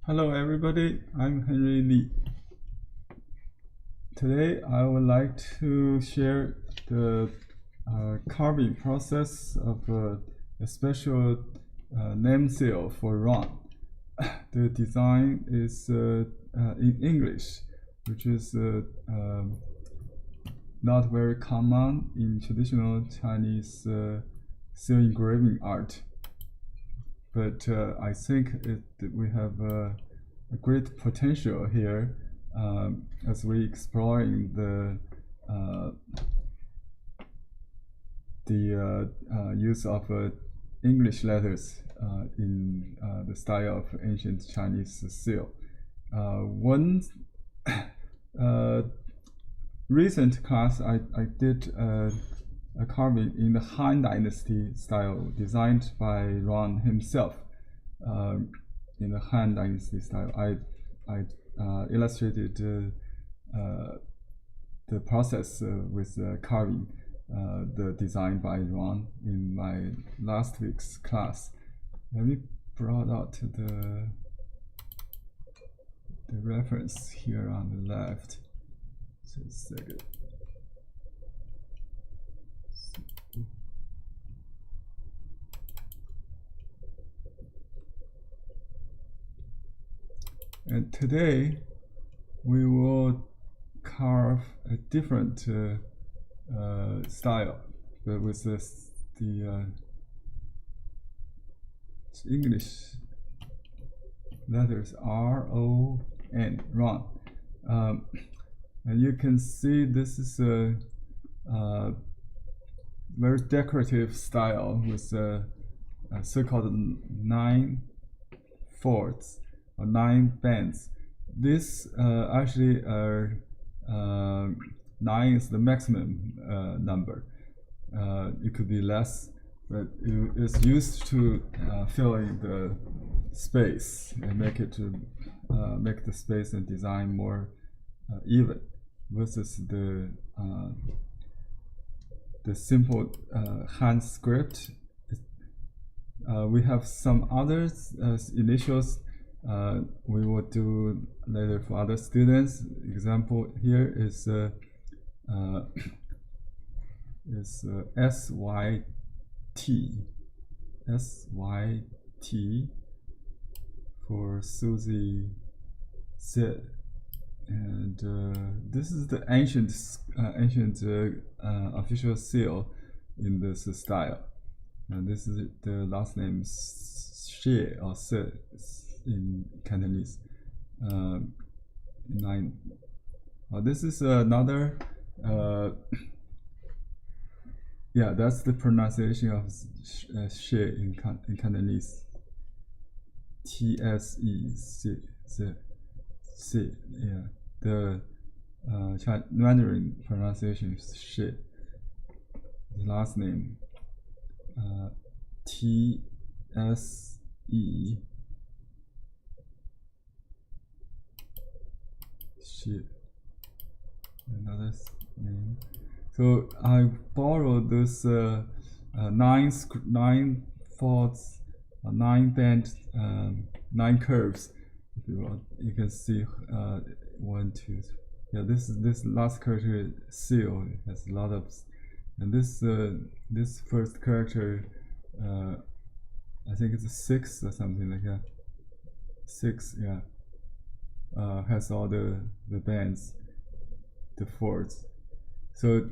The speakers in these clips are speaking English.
Hello everybody, I'm Henry Lee. Today I would like to share the carving process of a special name seal for Ron. The design is in English, which is not very common in traditional Chinese seal engraving art. But I think we have a great potential here as we exploring the use of English letters in the style of ancient Chinese seal. One recent class I did a carving in the Han Dynasty style, designed by Ron himself. In the Han Dynasty style, I illustrated the process with carving, the design by Ron in my last week's class. Let me brought out the reference here on the left. Just a second. And today we will carve a different style, but with the English letters R-O-N, Ron. And you can see this is a very decorative style with a so-called 9 fourths or 9 bands. This actually are 9 is the maximum number. It could be less, but it's used to fill in the space and make it to make the space and design more even, versus the simple hand script. We have some others initials we will do later for other students. Example here is SYT for Susie Sid, and this is the ancient official seal in this style, and this is the last name Xie or Sid in Cantonese. This is another. Yeah, that's the pronunciation of Xie in Cantonese. T-S-E-C. Yeah, the Mandarin pronunciation is Xie. The last name T-S-E. Another name. So I borrowed this 9 fourths, 9 band, 9 curves. If you want, you can see 1, 2, 3. Yeah, this last character seal has a lot of, and this first character, I think it's a 6 or something like that. 6, yeah. Has all the bands, the fourths. So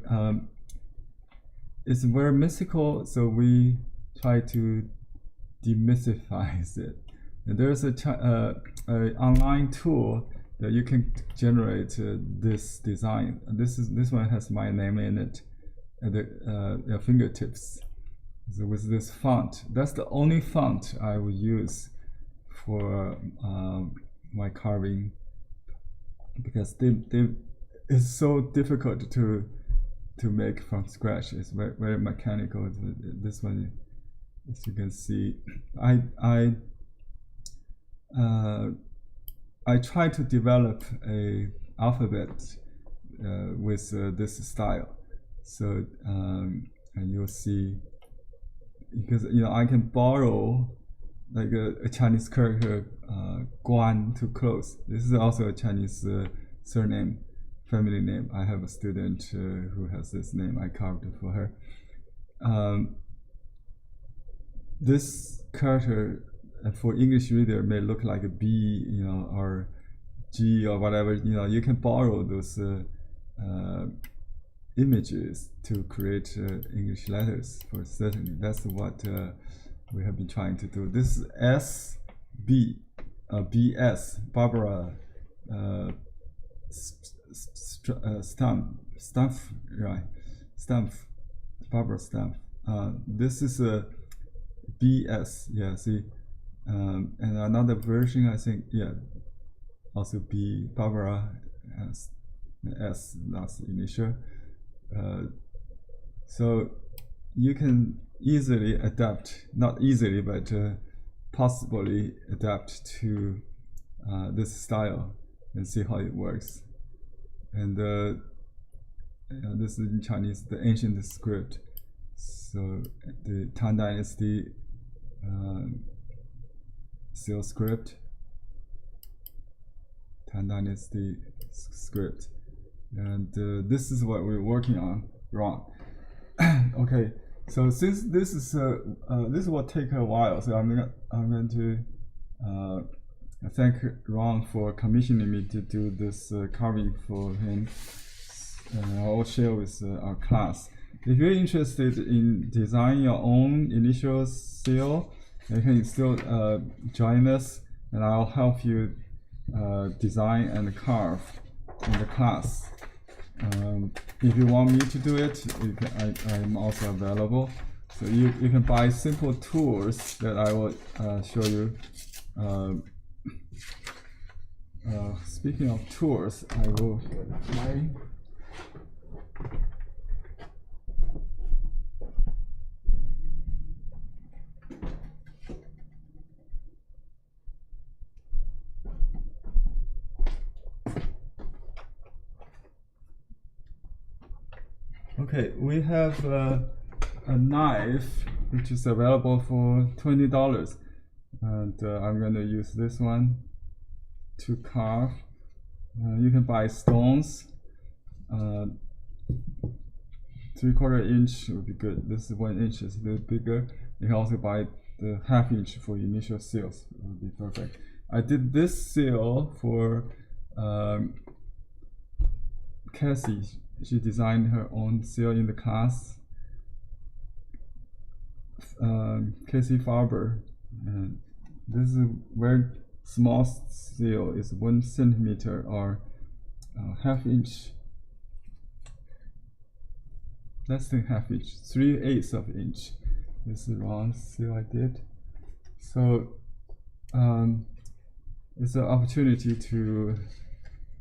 it's very mystical, so we try to demystify it. And there's a online tool that you can generate this design. And this one has my name in it at your fingertips. So with this font, that's the only font I will use for my carving, because it's so difficult to make from scratch. It's very, very mechanical. This one, as you can see, I try to develop a alphabet with this style. So and you'll see, because I can borrow like a Chinese character, Guan, to close. This is also a Chinese surname, family name. I have a student who has this name. I carved it for her. This character for English reader may look like a B, or G or whatever. You can borrow those images to create English letters for certainly. That's what we have been trying to do. This is SB, BS, Barbara Stumpf, right? Stumpf, Barbara Stumpf. This is a BS, yeah, see. And another version, I think, yeah, also B, Barbara S, last initial. So you can easily adapt, not easily, but possibly adapt to this style and see how it works. And this is in Chinese, the ancient script. So the Tang Dynasty seal script, Tang Dynasty script. And this is what we're working on, Ron. Okay, so since this will take a while, so I'm going to thank Ron for commissioning me to do this carving for him. I'll share with our class. If you're interested in designing your own initial seal, you can still join us, and I'll help you design and carve in the class. If you want me to do it, I'm also available. So you can buy simple tools that I will show you. Speaking of tools, I will try. Okay, we have a knife which is available for $20, and I'm going to use this one to carve. You can buy stones. 3/4 inch would be good. This is 1 inch, is a little bigger. You can also buy the 1/2 inch for initial seals. It would be perfect. I did this seal for Cassie. She designed her own seal in the class. Casey Farber. And this is a very small seal. It's 1 centimeter or 1/2 inch. Less than 1/2 inch, 3/8 of an inch. This is round seal I did. So it's an opportunity to.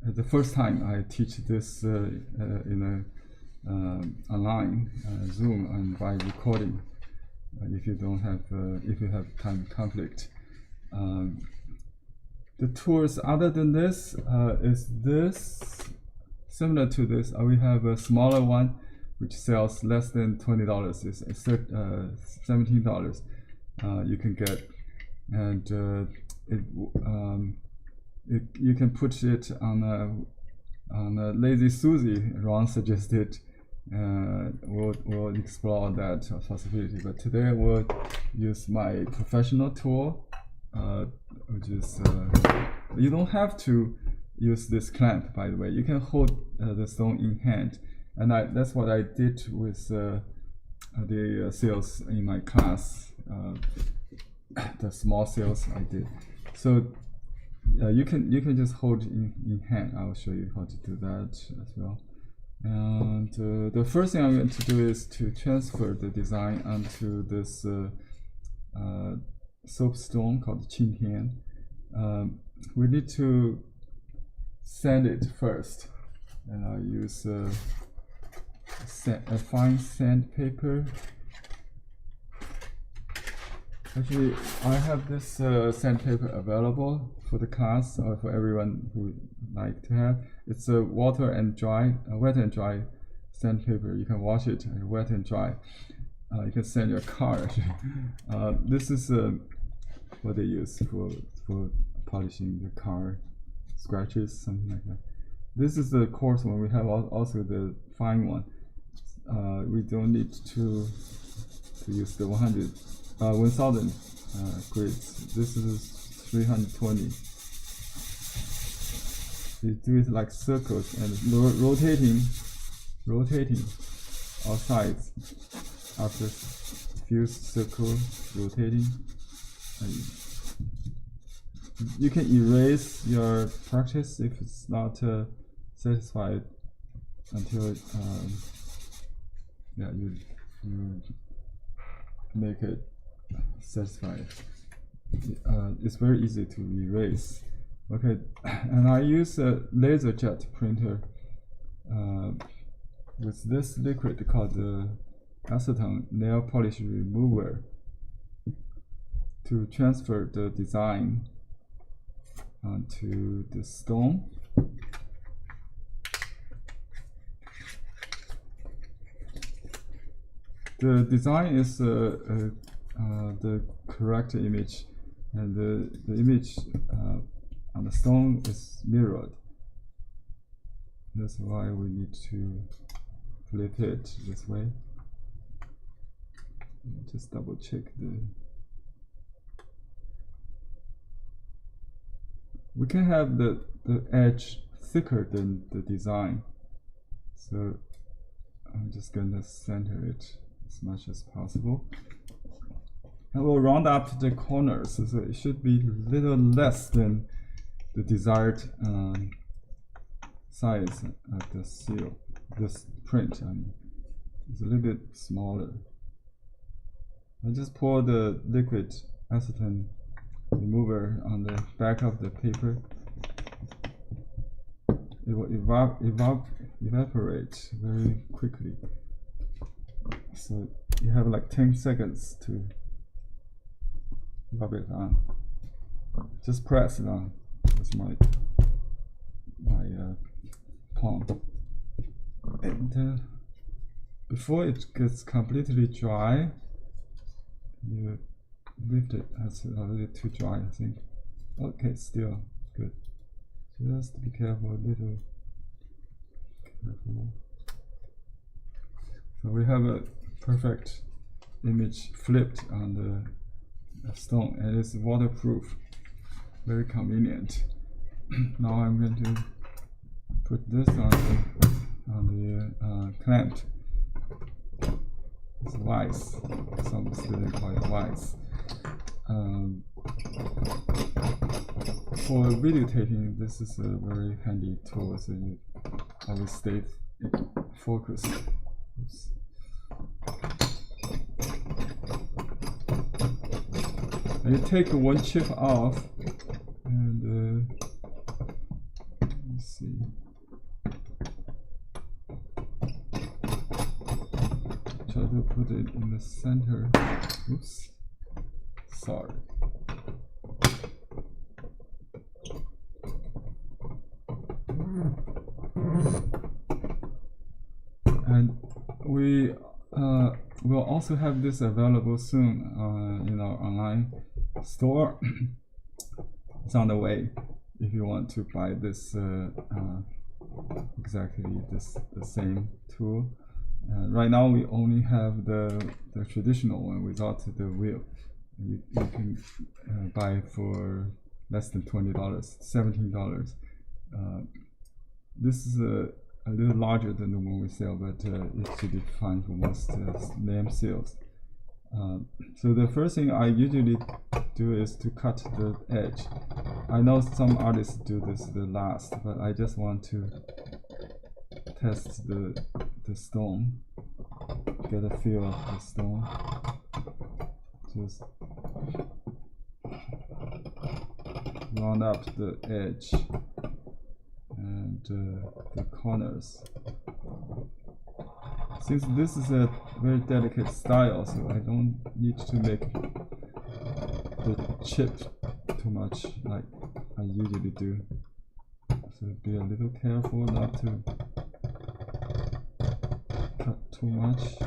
The first time I teach this in a online Zoom and by recording. If you don't have, if you have time conflict. The tools other than this is this similar to this. We have a smaller one which sells less than $20. It's $17. You can get, and you can put it on a Lazy Susie. Ron suggested. We'll explore that possibility, but today we'll use my professional tool, which is you don't have to use this clamp, by the way. You can hold the stone in hand, and that's what I did with the seals in my class, the small seals I did. So you can just hold in hand. I will show you how to do that as well. And the first thing I'm going to do is to transfer the design onto this soapstone called Qingtian. We need to sand it first, and I'll use a fine sandpaper. Actually, I have this sandpaper available for the class, or for everyone who would like to have. It's a wet and dry sandpaper. You can wash it and wet and dry. You can sand your car. Actually, this is what they use for polishing the car scratches, something like that. This is the coarse one. We have also the fine one. We don't need to use the 1000 grids. This is 320. You do it like circles and rotating all sides. After few circles rotating, and you can erase your practice if it's not satisfied until yeah, you make it satisfied. It's very easy to erase. Okay, and I use a laser jet printer with this liquid called the acetone nail polish remover to transfer the design onto the stone. The design is the correct image, and the image on the stone is mirrored. That's why we need to flip it this way. Just double check we can have the edge thicker than the design, so I'm just gonna center it as much as possible, and we'll round up the corners, so it should be a little less than the desired size of the seal. This print, it's a little bit smaller. I just pour the liquid acetone remover on the back of the paper. It will evaporate very quickly. So you have like 10 seconds to rub it on. Just press it on with my palm. And before it gets completely dry, you lift it. That's already too dry, I think. Okay, still good. Just be careful, a little careful. So we have a perfect image flipped on the stone, and it's waterproof, very convenient. Now I'm going to put this on the clamp. It's wise. Some students call it wise. For videotaping, this is a very handy tool, so you always stay focused. Oops. And you take one chip off, and let's see. Try to put it in the center. Oops. Sorry. And we will also have this available soon in our online store. It's on the way if you want to buy this exactly the same tool. Right now we only have the traditional one without the wheel. You can buy for less than $20, $17. This is a little larger than the one we sell, but it should be fine for most name sales. So the first thing I usually do is to cut the edge. I know some artists do this the last, but I just want to test the stone, get a feel of the stone. Just round up the edge and the corners. Since this is a very delicate style, so I don't need to make the chip too much like I usually do. So be a little careful not to cut too much.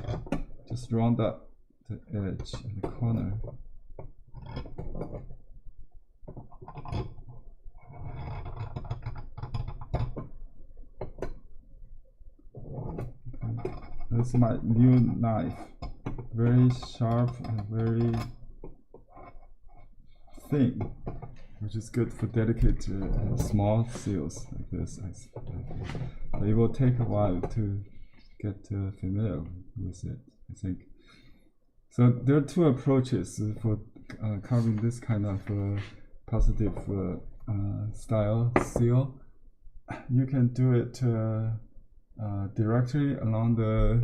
Just round up the edge and the corner. That's my new knife. Very sharp and very thin, which is good for delicate small seals like this. But it will take a while to get familiar with it, I think. So there are two approaches for carving this kind of positive style seal. You can do it directly along the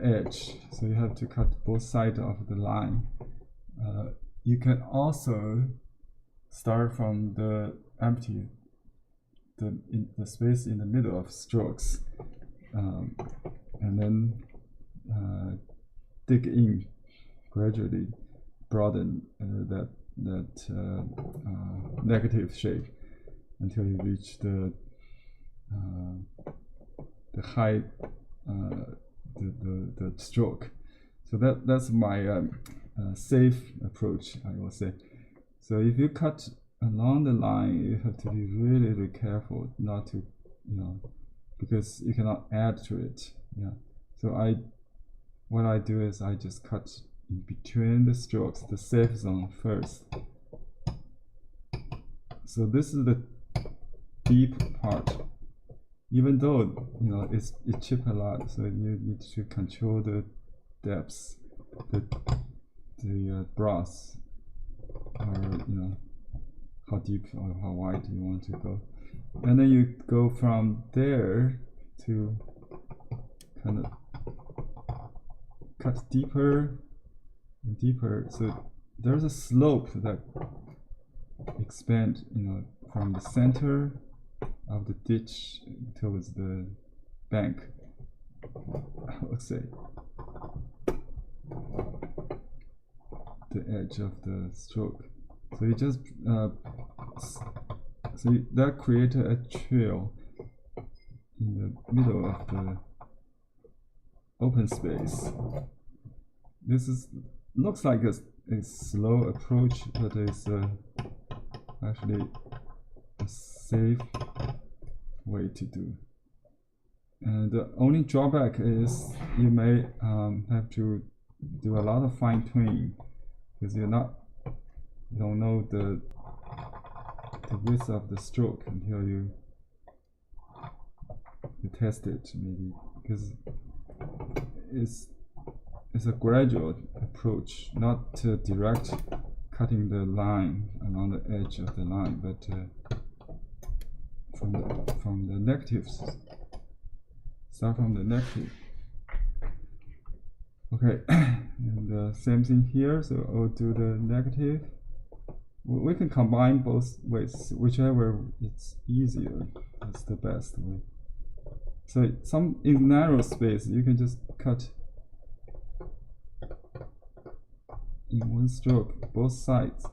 edge, so you have to cut both sides of the line. You can also start from the empty, the space in the middle of strokes, and then dig in gradually, broaden that negative shape until you reach the height, the stroke. So that's my safe approach, I will say. So if you cut along the line, you have to be really, really careful not to, because you cannot add to it. Yeah. So what I do is I just cut in between the strokes, the safe zone first. So this is the deep part. Even though it chips a lot, so you need to control the depths, the broth, or how deep or how wide you want to go, and then you go from there to kind of cut deeper and deeper. So there's a slope that expands, from the center of the ditch towards the bank, I would say, the edge of the stroke. So you just that created a trail in the middle of the open space. This looks like a slow approach, but it's actually a safe way to do. And the only drawback is you may have to do a lot of fine tuning, because you don't know the width of the stroke until you test it, maybe, because it's a gradual approach, not direct cutting the line along the edge of the line, but from the negatives. Start from the negative. Okay, and same thing here. So I'll do the negative. We can combine both ways, whichever it's easier. That's the best way. So in narrow space, you can just cut in one stroke, both sides.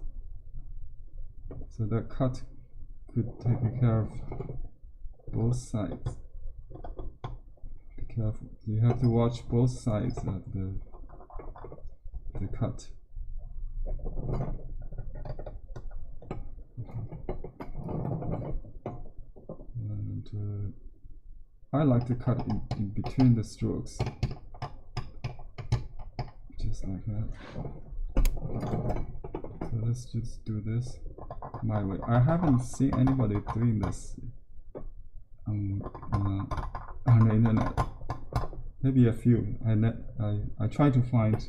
So that cut could take care of both sides. Be careful. You have to watch both sides of the cut. And I like to cut in between the strokes, just like that. So let's just do this my way. I haven't seen anybody doing this on the internet. Maybe a few. I tried to find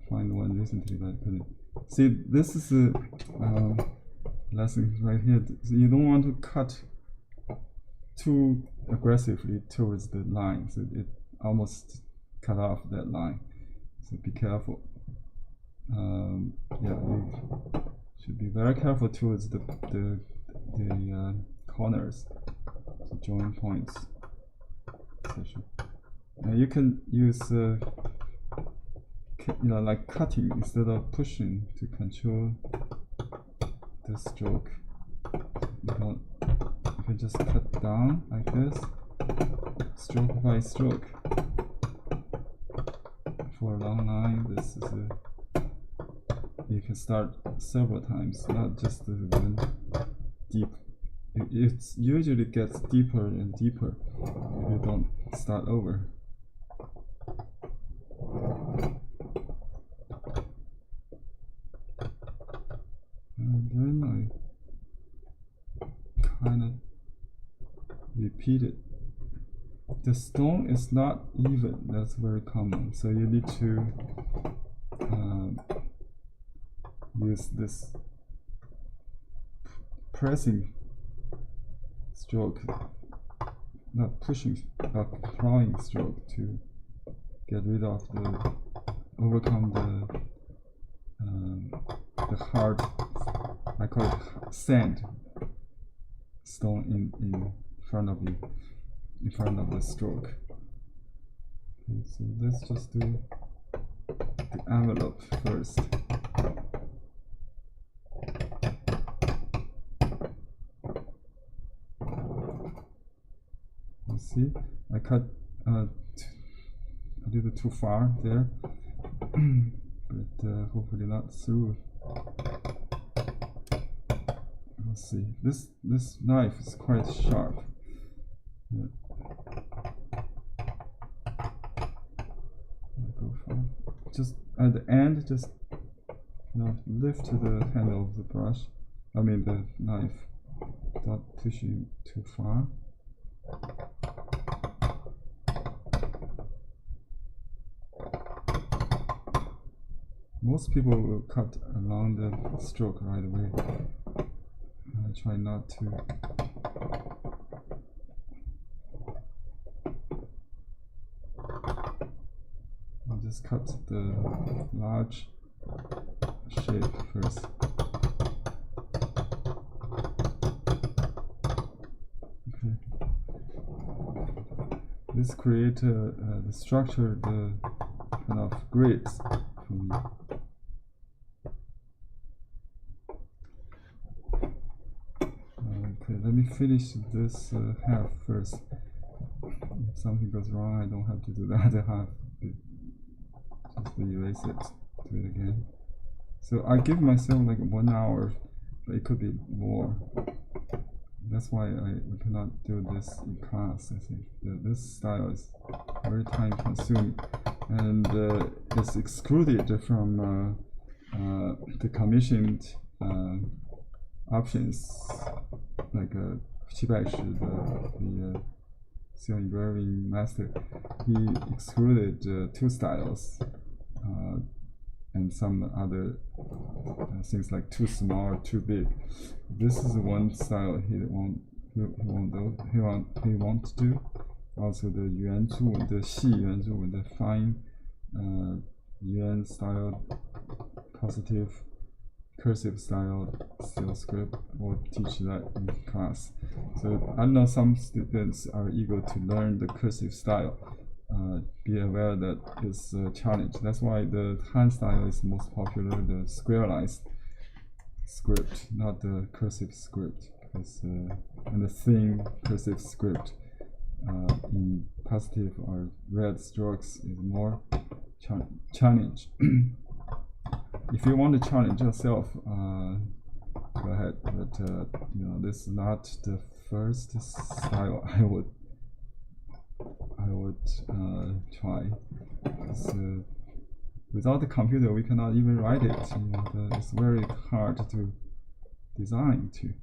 one recently, but I couldn't. See, this is a lesson right here. So you don't want to cut too aggressively towards the line, so it almost cut off that line. So be careful. Yeah, you should be very careful towards the corners, the joint points. Now you can use like cutting instead of pushing to control the stroke. You can just cut down like this, stroke by stroke. For a long line, this is you can start several times, not just the one deep. It usually gets deeper and deeper. if you don't start over. And then I kind of repeat it. The stone is not even, that's very common, so you need to use this pressing stroke, not pushing, but plowing stroke to get rid of the, overcome the hard, I call it sand stone in front of you, in front of the stroke. Okay, so let's just do the envelope first. You see, I cut a little too far there, but hopefully not through. Let's see. This knife is quite sharp. Yeah. Go for just at the end, just lift the handle of the brush. I mean the knife, not pushing too far. Most people will cut along the stroke right away. I try not to. I'll just cut the large shape first. Okay. This creates the structure, the kind of grids for me. Okay, let me finish this half first. If something goes wrong, I don't have to do the other half. Just erase it, do it again. So I give myself like 1 hour, but it could be more. That's why we cannot do this in class. I think this style is very time consuming, and it's excluded from the commissioned options, like Qi Baishi, the seal engraving master. He excluded 2 styles and some other things like too small or too big. This is one style he won't do. Also the yuan zhu, the xi yuan zhu, the fine yuan style, positive cursive style seal script. We'll teach that in class. So I know some students are eager to learn the cursive style. Be aware that it's a challenge. That's why the Han style is most popular, the square-lines script, not the cursive script. Because, and the thin cursive script in positive or red strokes is more challenge. If you want to challenge yourself, go ahead. But this is not the first style I would try. Without the computer, we cannot even write it. It's very hard to design too.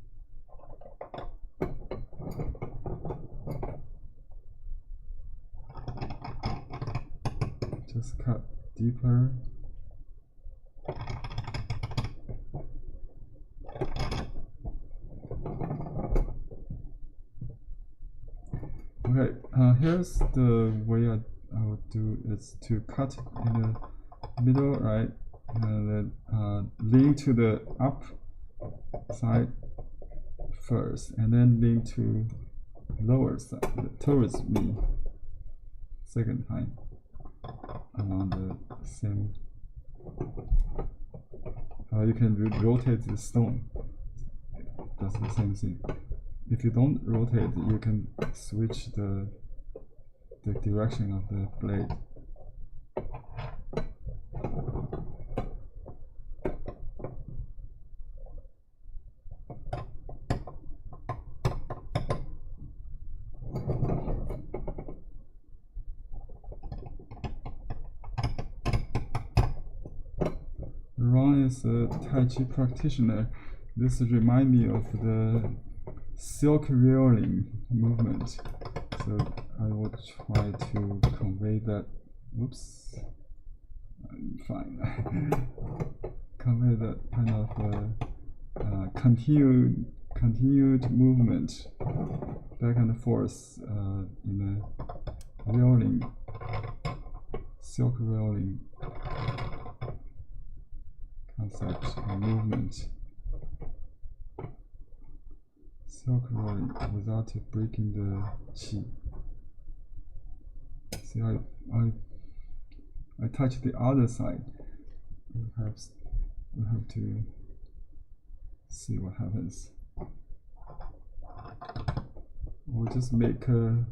Just cut deeper. Okay, here's the way I would do is to cut in the middle, right, and then lean to the up side first, and then lean to lower side towards me second time along the same. You can rotate the stone. That's the same thing. If you don't rotate, you can switch the direction of the blade. Wang is a Tai Chi practitioner. This reminds me of the silk reeling movement. So I will try to convey that. Oops. Fine. Convey that kind of continued movement, back and forth in a reeling, silk reeling concept or movement. Silk reeling without breaking the qi. See, I touch the other side. Perhaps we have to see what happens. We'll just make the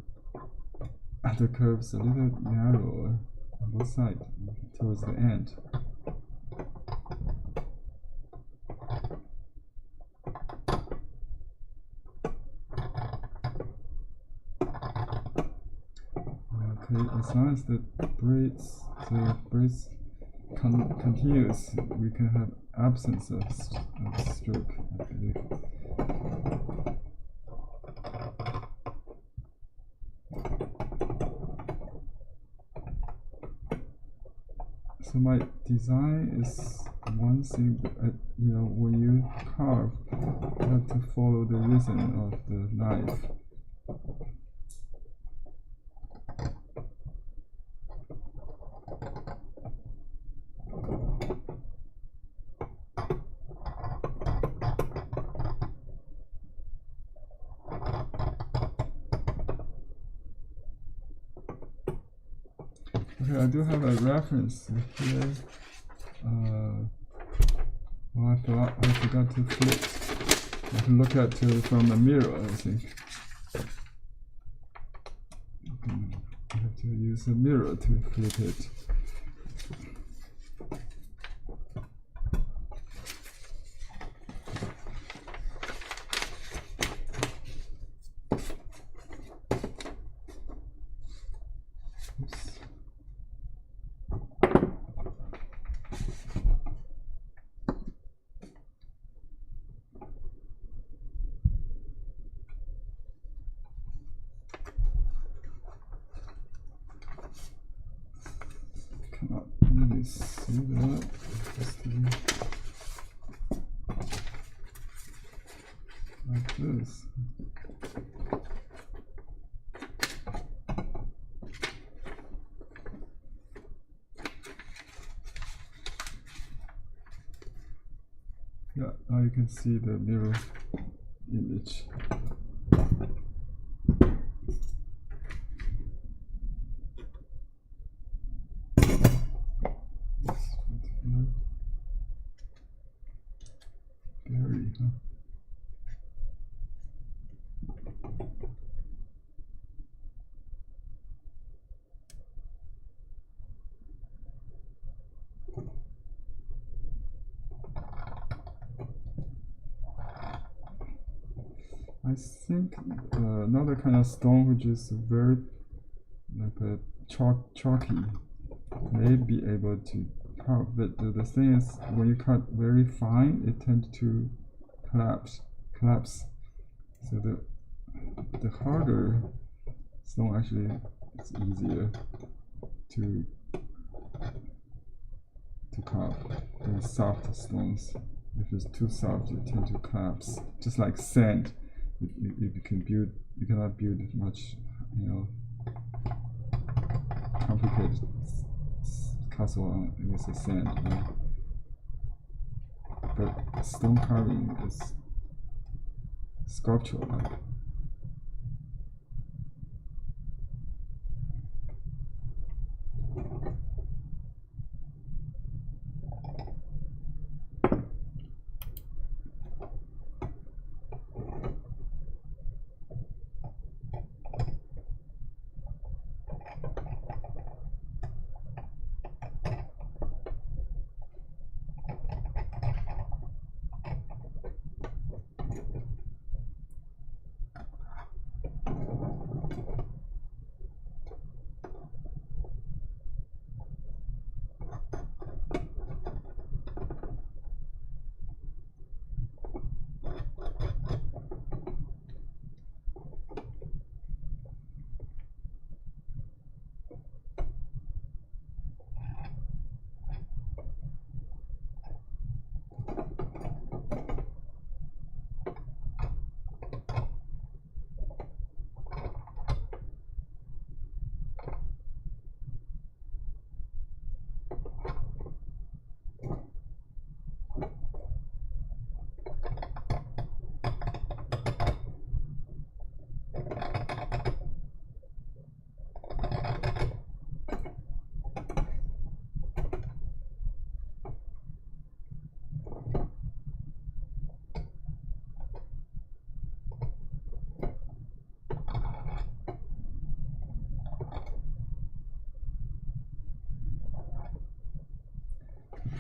curves a little narrower on both sides towards the end. Okay, as long as the braids continues, we can have absence of stroke, I believe. So my design is one thing that, when you carve, you have to follow the rhythm of the knife. Okay, I do have a reference here. Well, I forgot to flip. I can look at it from a mirror, I think. I have to use a mirror to flip it. Oops. Cannot really see that. Like this. Yeah, now you can see the mirror image. Very, huh? I think another kind of stone which is very like a chalky may be able to carve, but the thing is when you cut very fine it tends to collapse. So the harder stone actually it's easier to carve than soft stones. If it's too soft it tends to collapse, just like sand. You cannot build much, complicated castle with the sand. But stone carving is sculptural like.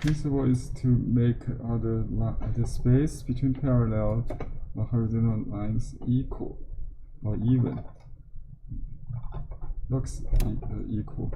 principle is to make the space between parallel horizontal lines equal or even. Looks equal.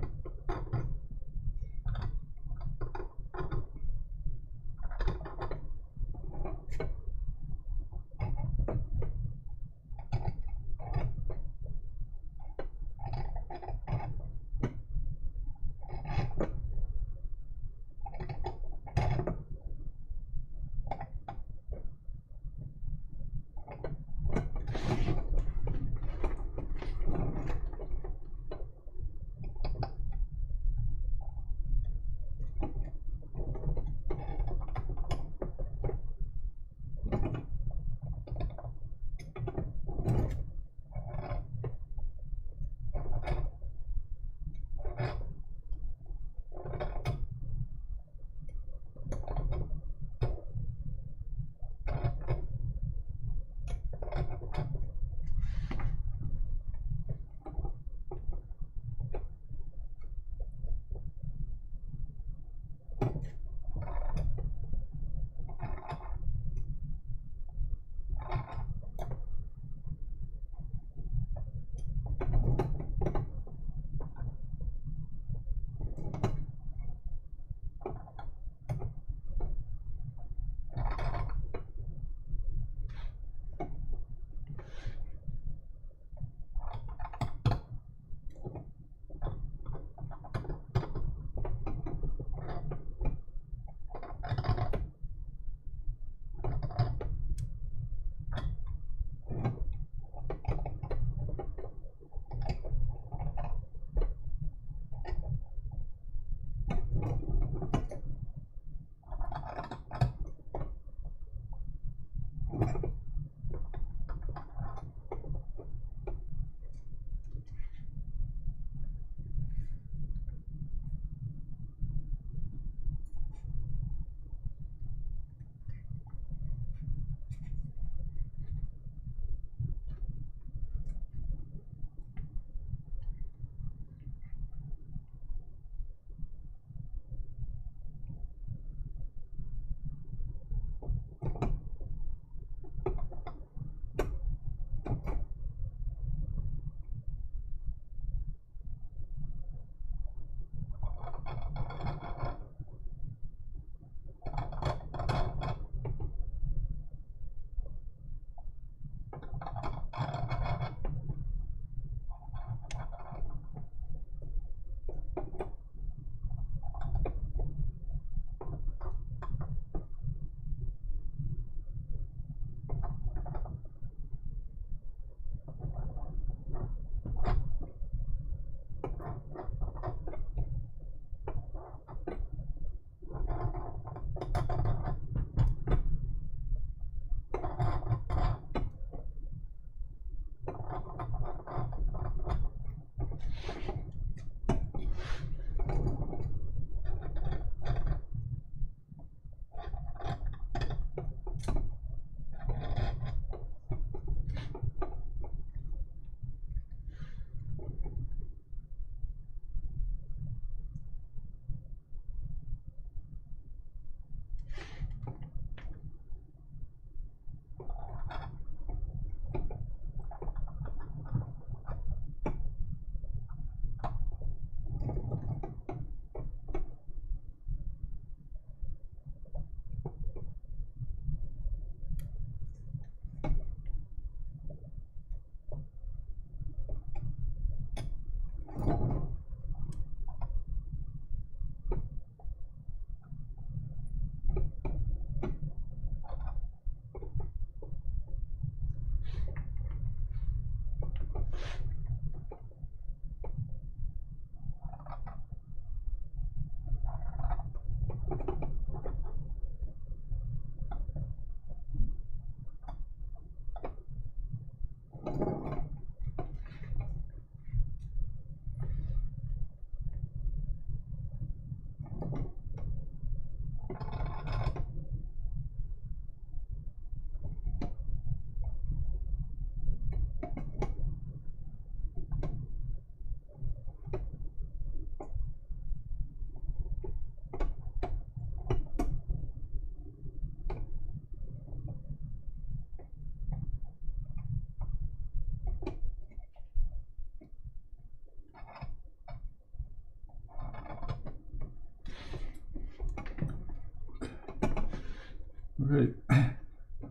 Okay,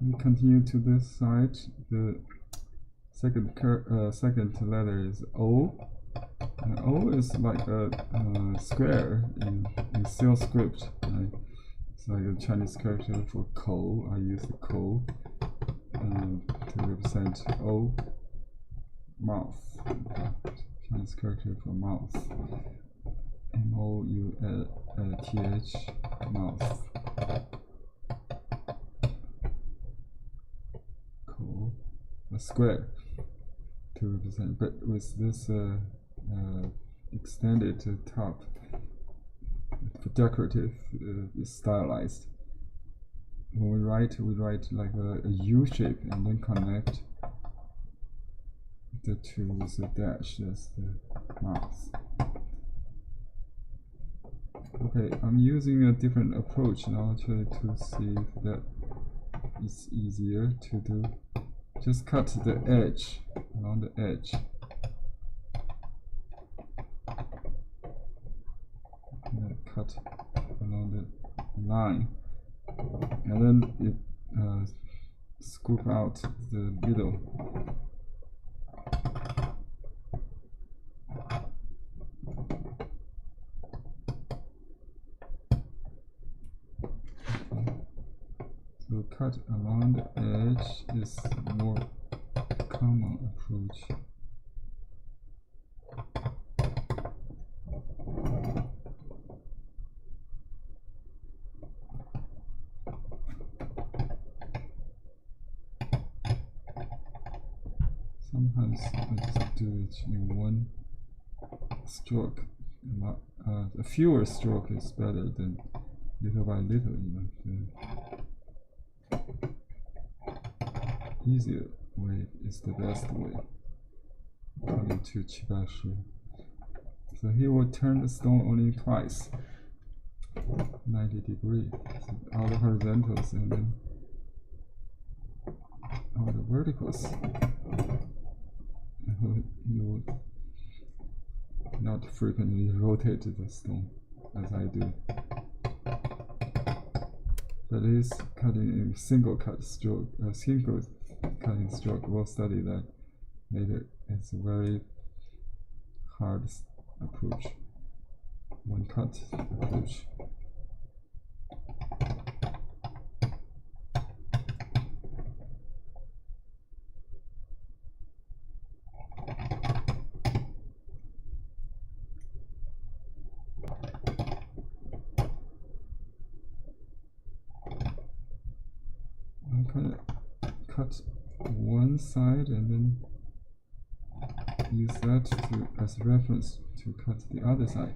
we continue to this side. The second letter is O. And O is like a square in C script. Right? It's like a Chinese character for ko. I use the ko to represent O, mouth. Chinese character for mouth. MOUTH, mouth. Ko, a square to represent, but with this extended top for decorative is stylized. When we write like a U shape and then connect the two with a dash. That's the mouth. Okay, I'm using a different approach now, actually, to see if that is easier to do. Just cut the edge, along the edge. And cut along the line. And then it scoop out the middle. So cut along the edge is more common approach. Sometimes I just do it in one stroke. A fewer stroke is better than little by little, even. The easier way is the best way, according to Chibashi. So he will turn the stone only twice, 90 degrees, so all the horizontals and then all the verticals. He will not frequently rotate the stone as I do. But it is cutting in single cut stroke, single cutting stroke. We'll study that later. It's a very hard approach, one cut approach. Cut one side and then use that as reference to cut the other side.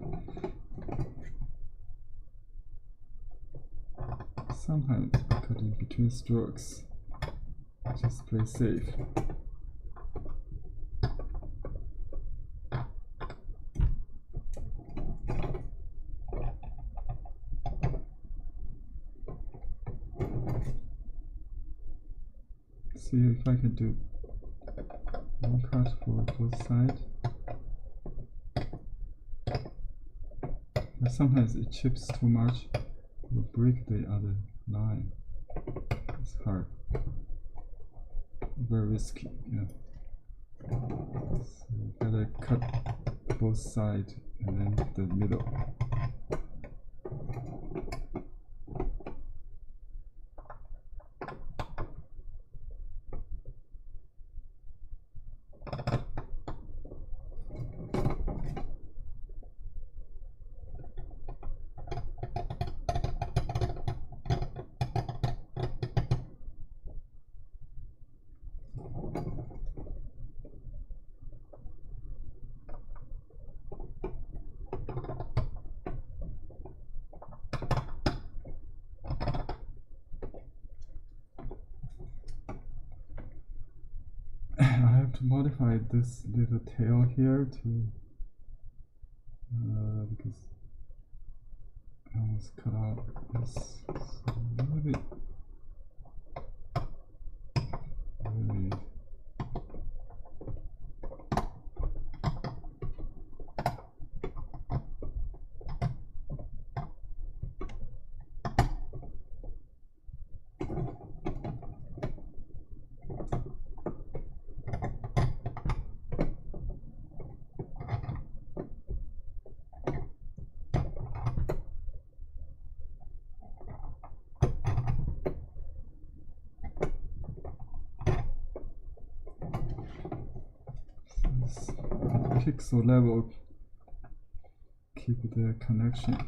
Sometimes cut in between strokes, just play safe. See if I can do one cut for both sides. But sometimes it chips too much, it will break the other line. It's hard, very risky. Yeah. So you gotta cut both sides and then the middle. To modify this little tail here to because I almost cut out this a little bit really pixel level keep the connection.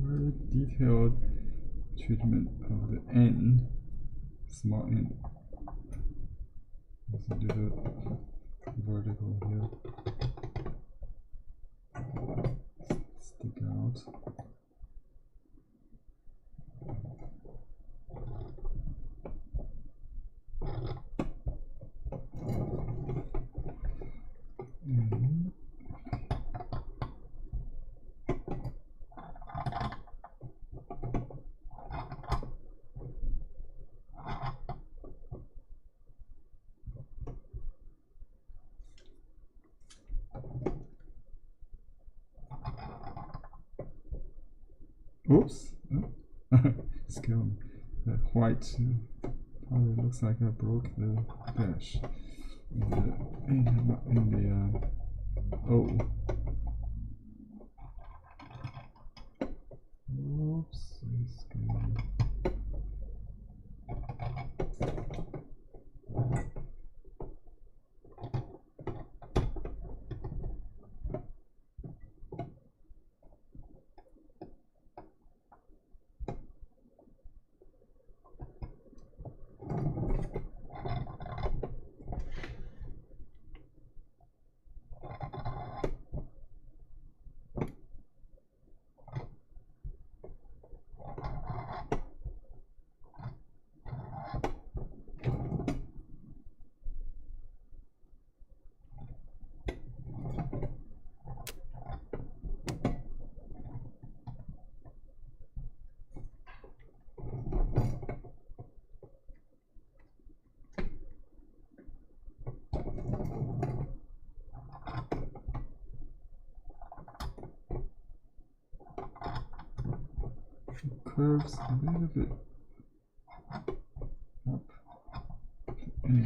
Very detailed treatment of the n, small n. Let's do the vertical here. Stick out. Oops, scale me. The white probably looks like I broke the dash in the O. Oops, scale. Curves a little bit Here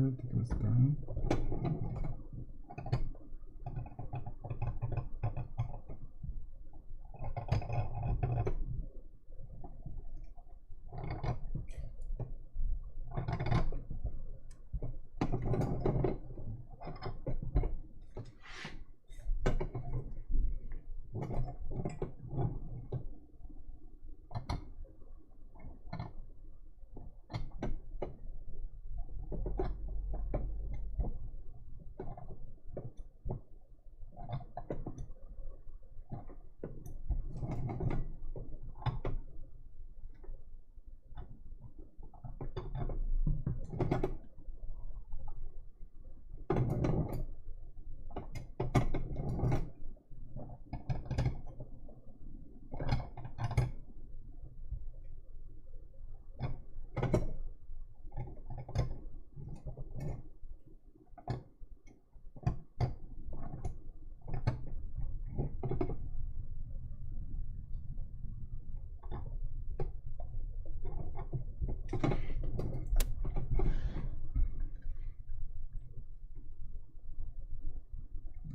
it goes down.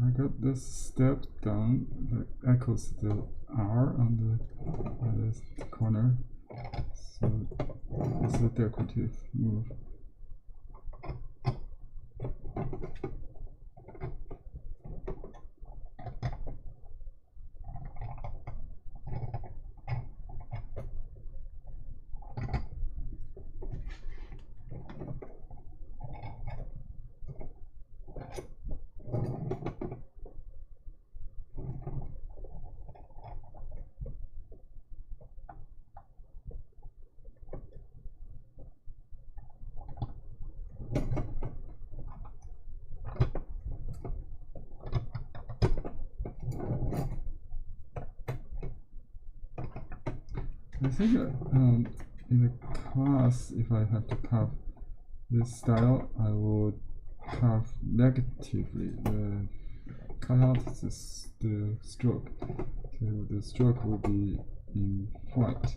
I got this step down that echoes the R on the corner, so it's a decorative move. I think in the class, if I have to carve this style, I would carve negatively. Cut out the stroke. So the stroke will be in white.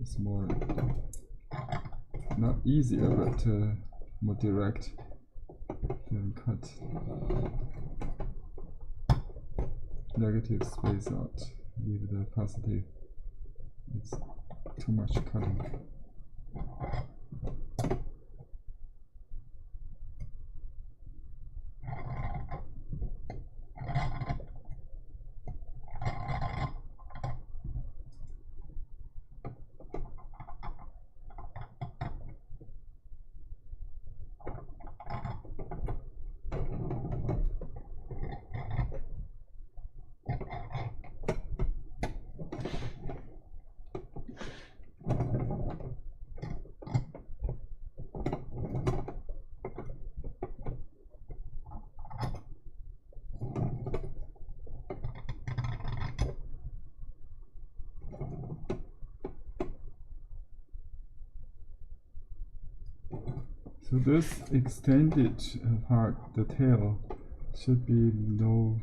It's more not easier, but more direct than cut negative space out. Leave the positive. It's too much cutting. So this extended part, the tail, should be no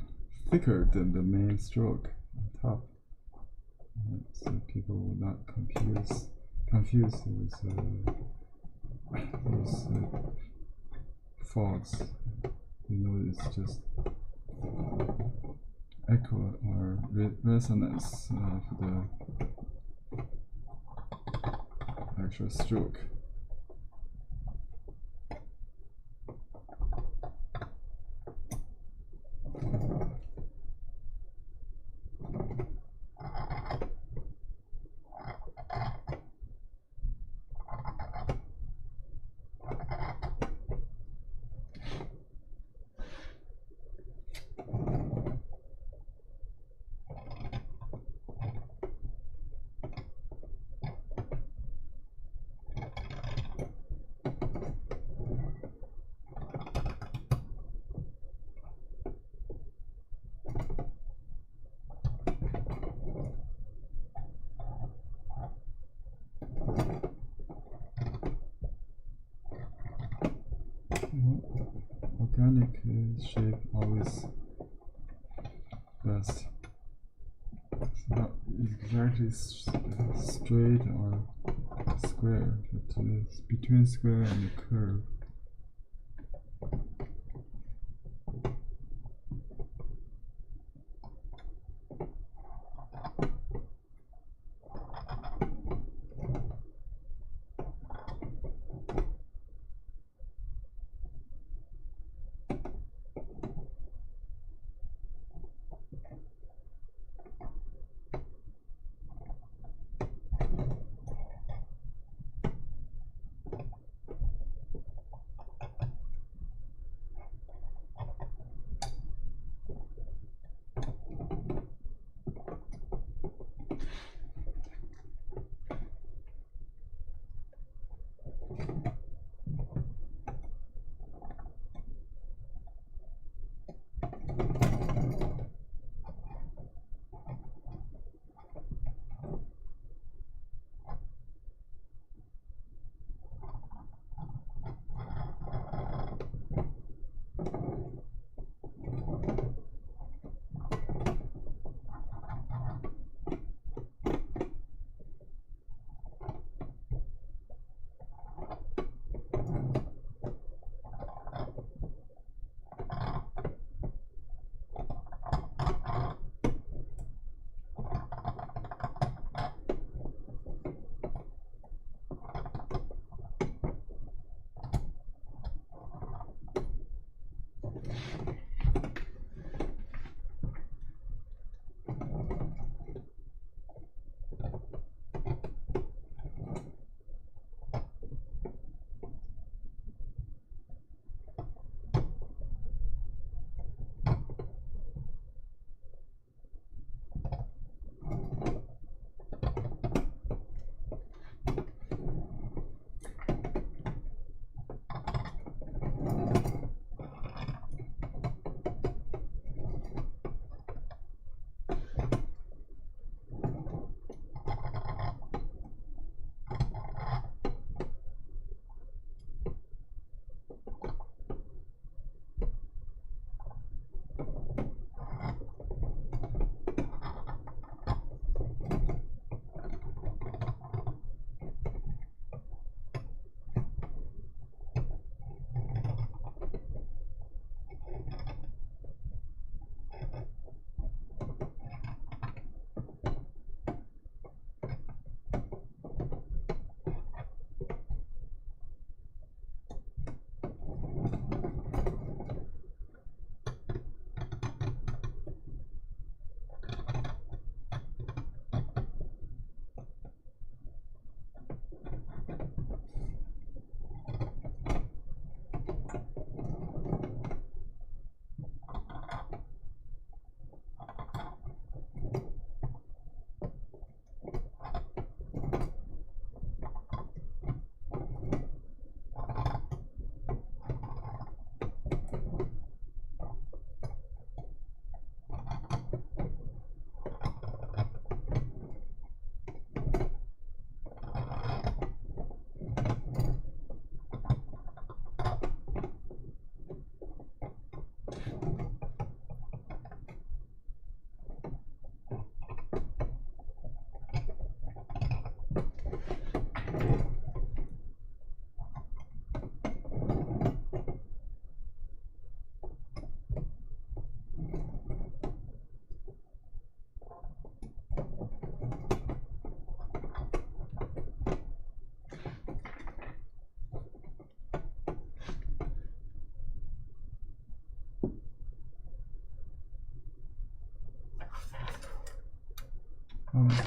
thicker than the main stroke on top, so people will not confuse with those faults. You know, it's just echo or resonance of the actual stroke. Organic shape always best. It's not exactly straight or square. It's between square and curve.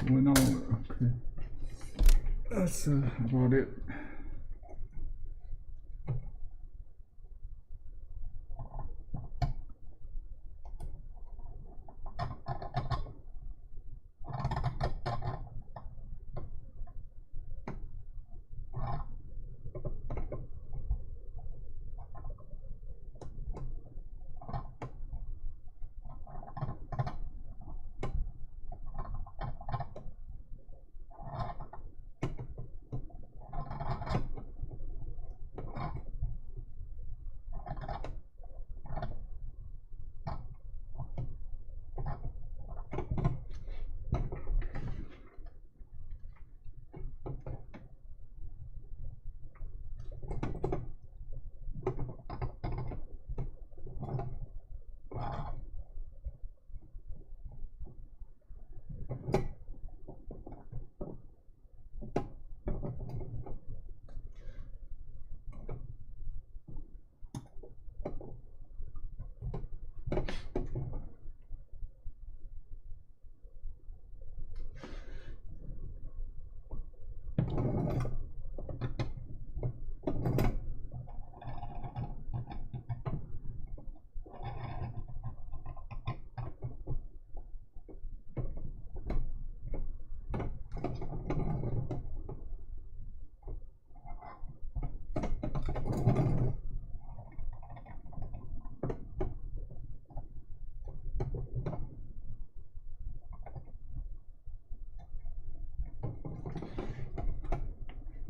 Went over. Okay, that's about it.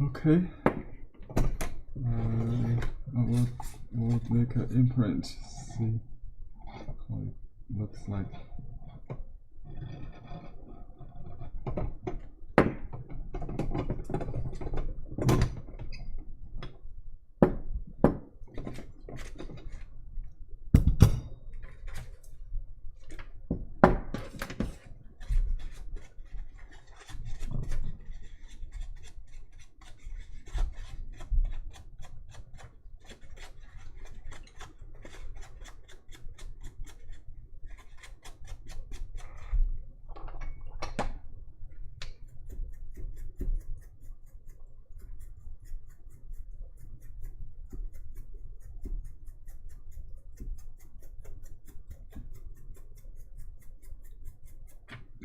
Okay. I will make an imprint. See how it looks like.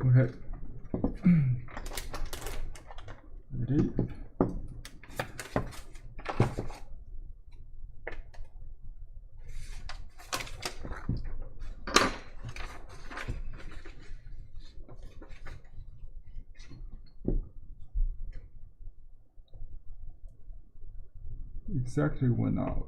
Okay. Ready? Exactly 1 hour.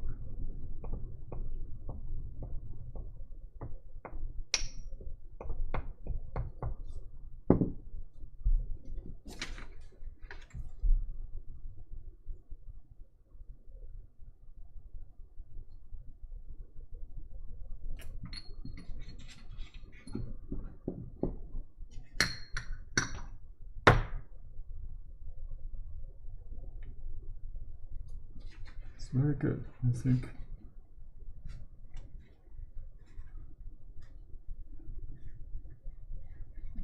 It's very good, I think.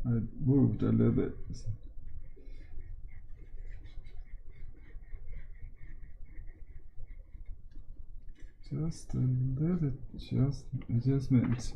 I moved a little bit. Just a little bit, just adjustment.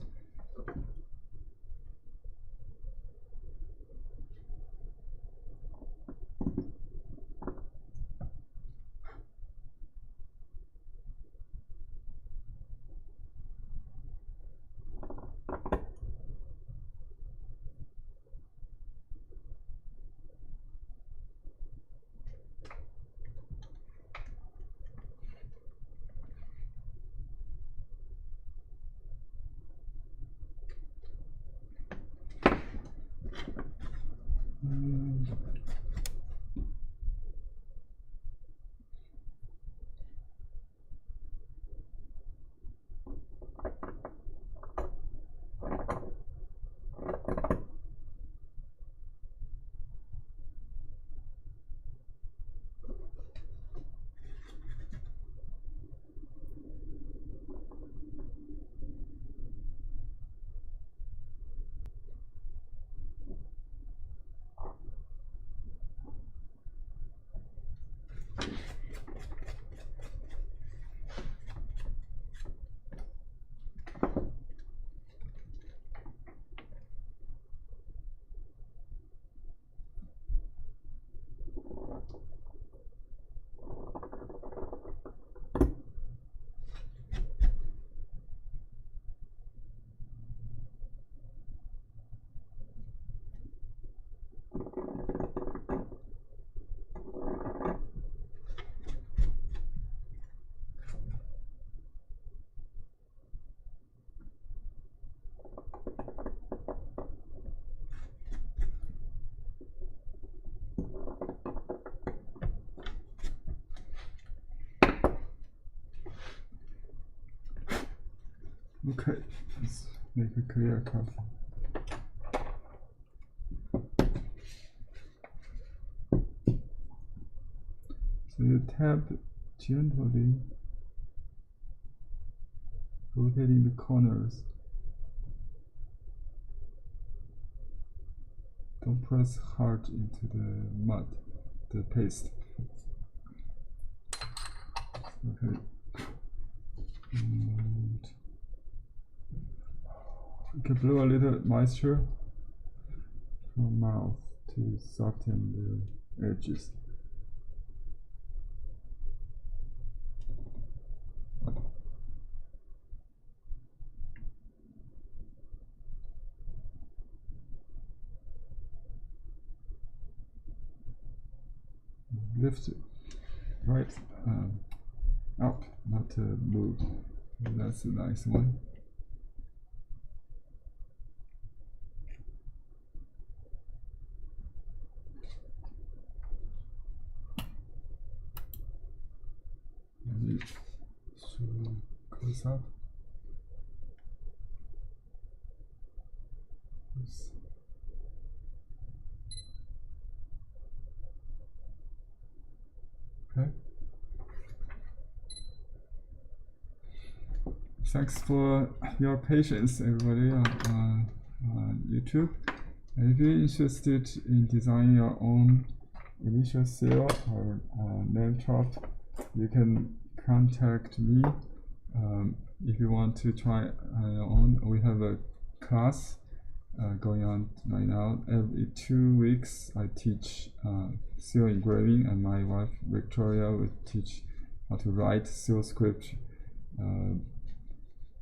Okay, let's make a clear cut. So you tap gently, rotating the corners. Don't press hard into the mud, the paste. Okay. And you can blow a little moisture from mouth to soften the edges. Lift it. right up, not to move. That's a nice one. Maybe should close up. Oops. Okay. Thanks for your patience, everybody, on YouTube. And if you're interested in designing your own initial seal or name drop, you can contact me. If you want to try on your own, we have a class going on right now. Every 2 weeks, I teach seal engraving, and my wife Victoria will teach how to write seal script,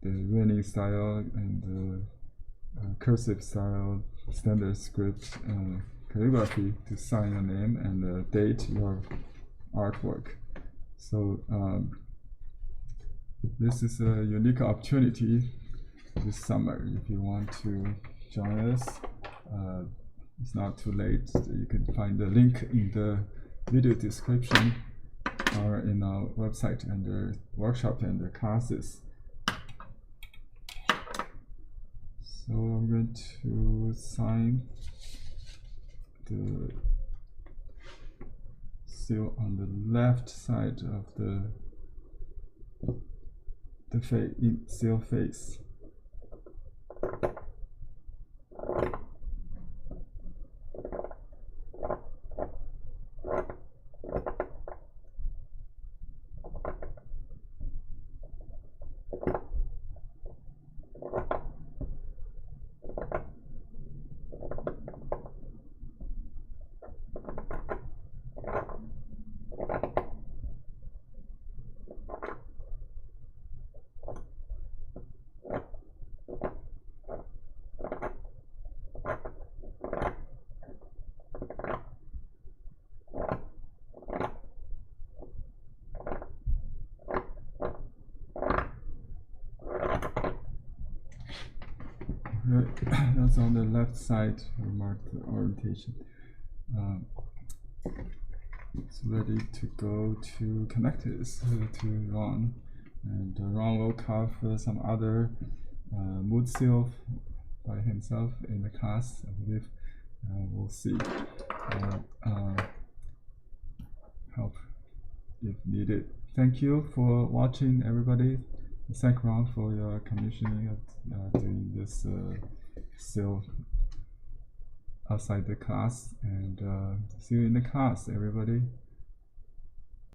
the running style and the cursive style, standard script, calligraphy to sign your name and date your artwork. So this is a unique opportunity this summer. If you want to join us, it's not too late. You can find the link in the video description or in our website under workshop and the classes. So I'm going to sign the seal on the left side of the seal face. That's on the left side. We mark the orientation. It's ready to go to connectors to Ron, and Ron will cover some other mood seal by himself in the class, I believe. We'll see. Help if needed. Thank you for watching, everybody. Thank Ron for your commissioning of doing this seal outside the class, and see you in the class, everybody.